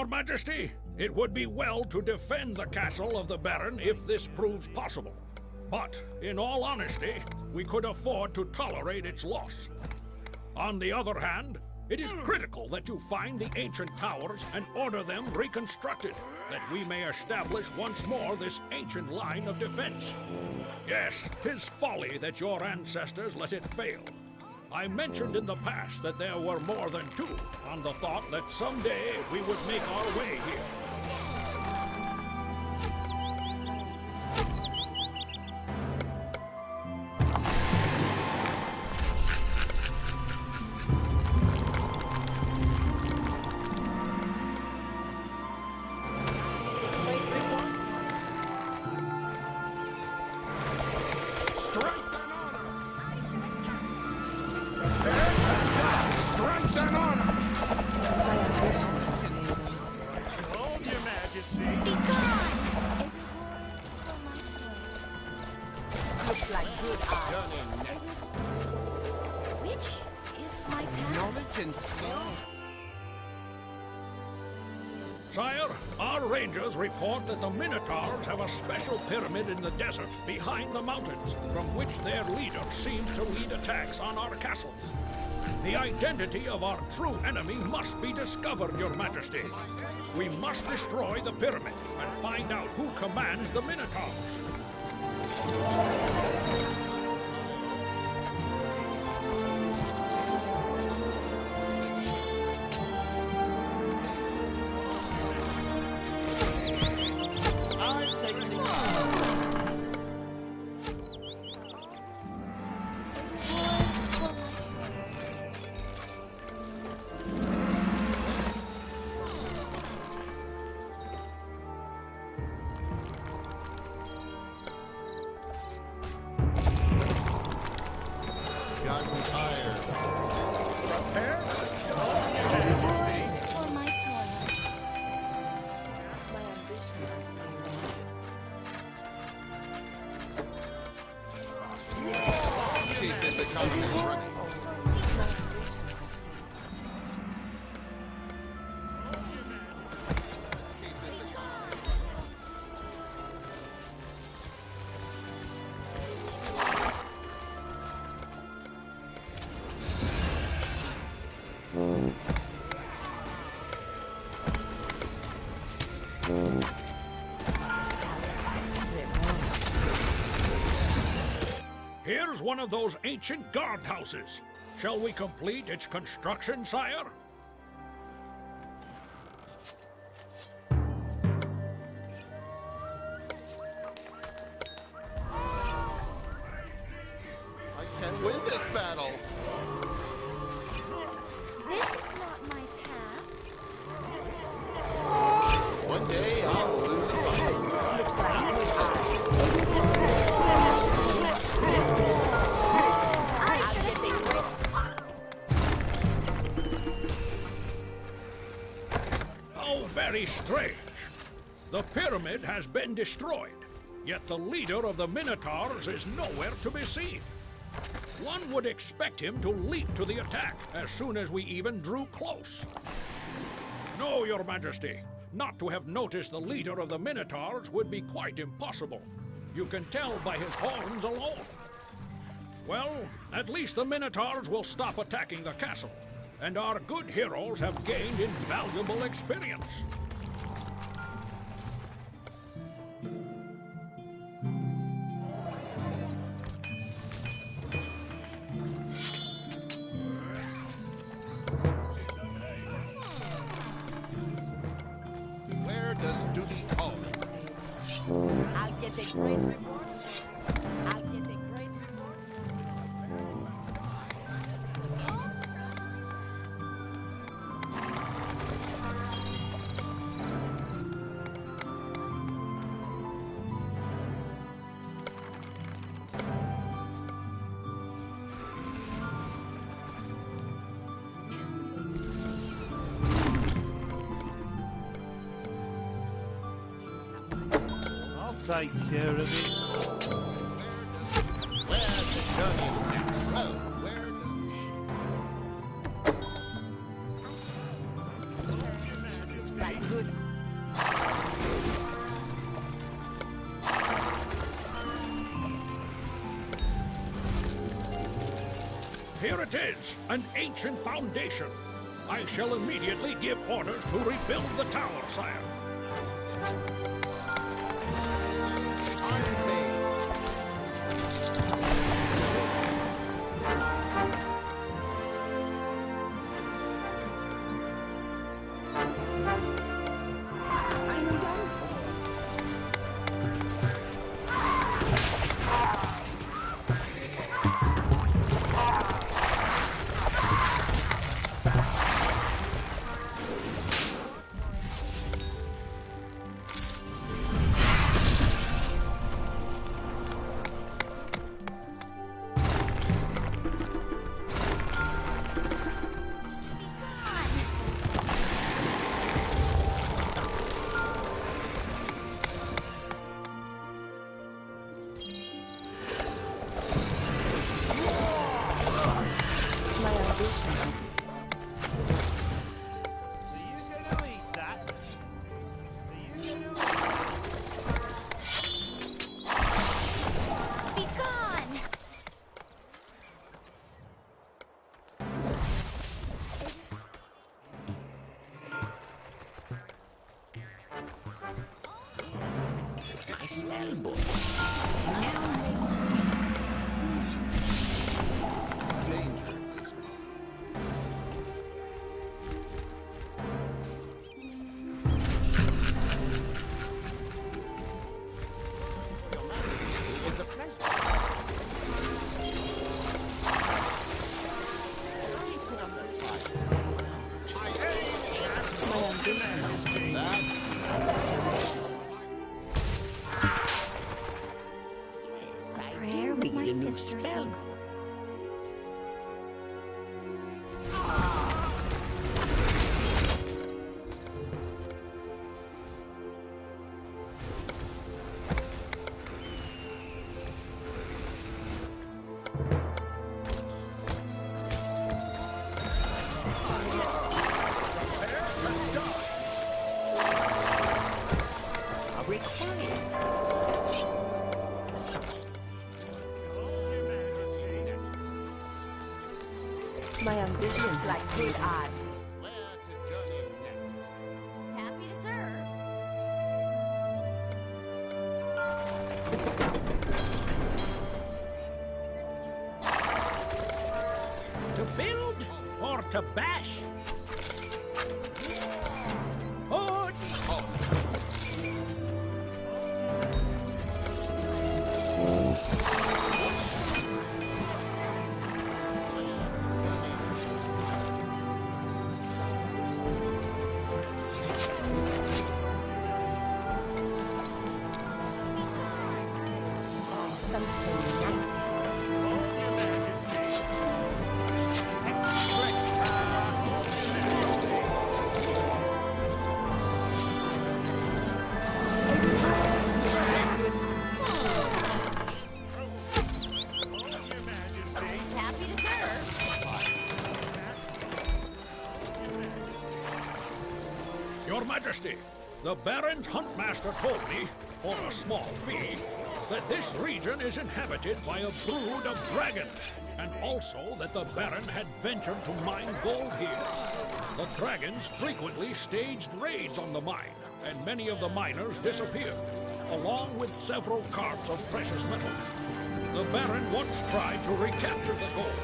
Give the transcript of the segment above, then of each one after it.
Your Majesty, it would be well to defend the castle of the Baron if this proves possible. But, in all honesty, we could afford to tolerate its loss. On the other hand, it is critical that you find the ancient towers and order them reconstructed, that we may establish once more this ancient line of defense. Yes, 'tis folly that your ancestors let it fail. I mentioned in the past that there were more than two, on the thought that someday we would make our way here. Sire, our rangers report that the Minotaurs have a special pyramid in the desert behind the mountains, from which their leader seems to lead attacks on our castles. The identity of our true enemy must be discovered, Your Majesty. We must destroy the pyramid and find out who commands the Minotaurs. Here's one of those ancient guardhouses. Shall we complete its construction, sire? I can't win this battle. This is not my path. One day I'll lose the fight. Looks like Very strange. The pyramid has been destroyed, yet the leader of the Minotaurs is nowhere to be seen. One would expect him to leap to the attack as soon as we even drew close. No, Your Majesty. Not to have noticed the leader of the Minotaurs would be quite impossible. You can tell by his horns alone. Well, at least the Minotaurs will stop attacking the castle, and our good heroes have gained invaluable experience. Where does duty call? I'll get a great reward. I'll get a great reward. Take care of it. Where's the journey? Well, where does he? Like good. Here it is, an ancient foundation. I shall immediately give orders to rebuild the tower, sire. Prayer with my sister's spell. My ambitions like good odds. Where to journey next? Happy to serve. To build or to bash? Hood! Happy to serve. Your Majesty, the Baron's huntmaster told me, for a small fee, that this region is inhabited by a brood of dragons, and also that the Baron had ventured to mine gold here. The dragons frequently staged raids on the mine, and many of the miners disappeared, along with several carts of precious metals. The Baron once tried to recapture the gold,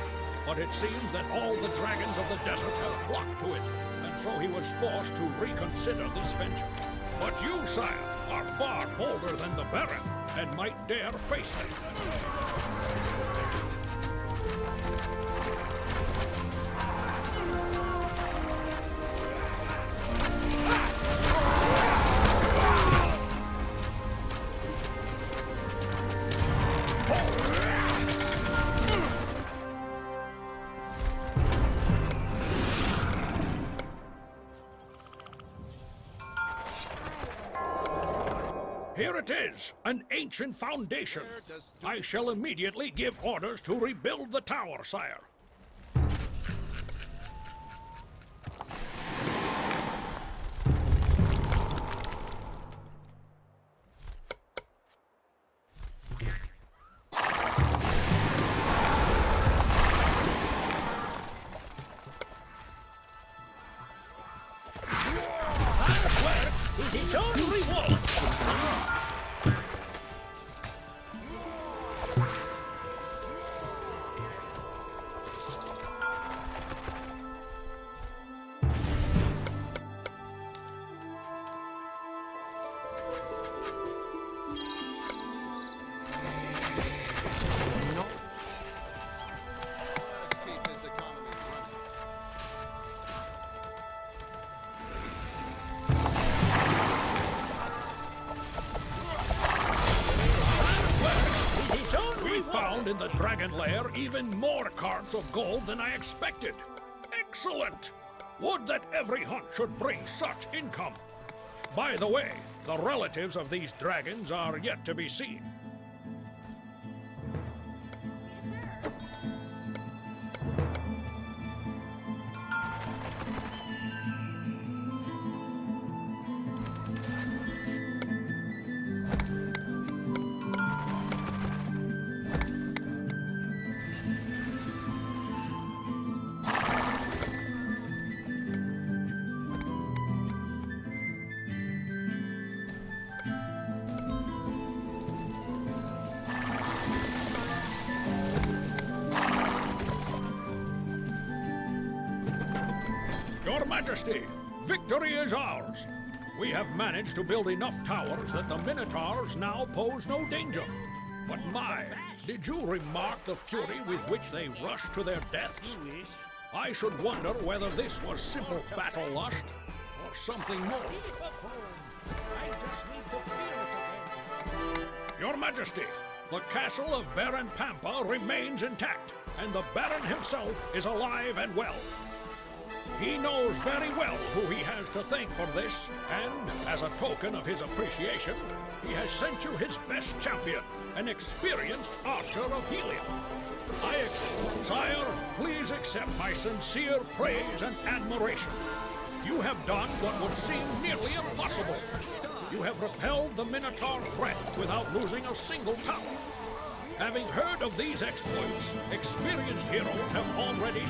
but it seems that all the dragons of the desert have flocked to it, and so he was forced to reconsider this venture. But you, sire, are far bolder than the Baron, and might dare face them. Here it is, an ancient foundation. I shall immediately give orders to rebuild the tower, sire. is its own reward. Let's keep this economy running. We found in the dragon lair even more carts of gold than I expected. Excellent! Would that every hunt should bring such income. By the way, the relatives of these dragons are yet to be seen. Your Majesty, victory is ours. We have managed to build enough towers that the Minotaurs now pose no danger. But my, did you remark the fury with which they rushed to their deaths? I should wonder whether this was simple battle lust or something more. Your Majesty, the castle of Baron Pampa remains intact, and the Baron himself is alive and well. He knows very well who he has to thank for this, and as a token of his appreciation, he has sent you his best champion, an experienced archer of Helia. Sire, please accept my sincere praise and admiration. You have done what would seem nearly impossible. You have repelled the Minotaur threat without losing a single tower. Having heard of these exploits, experienced heroes have already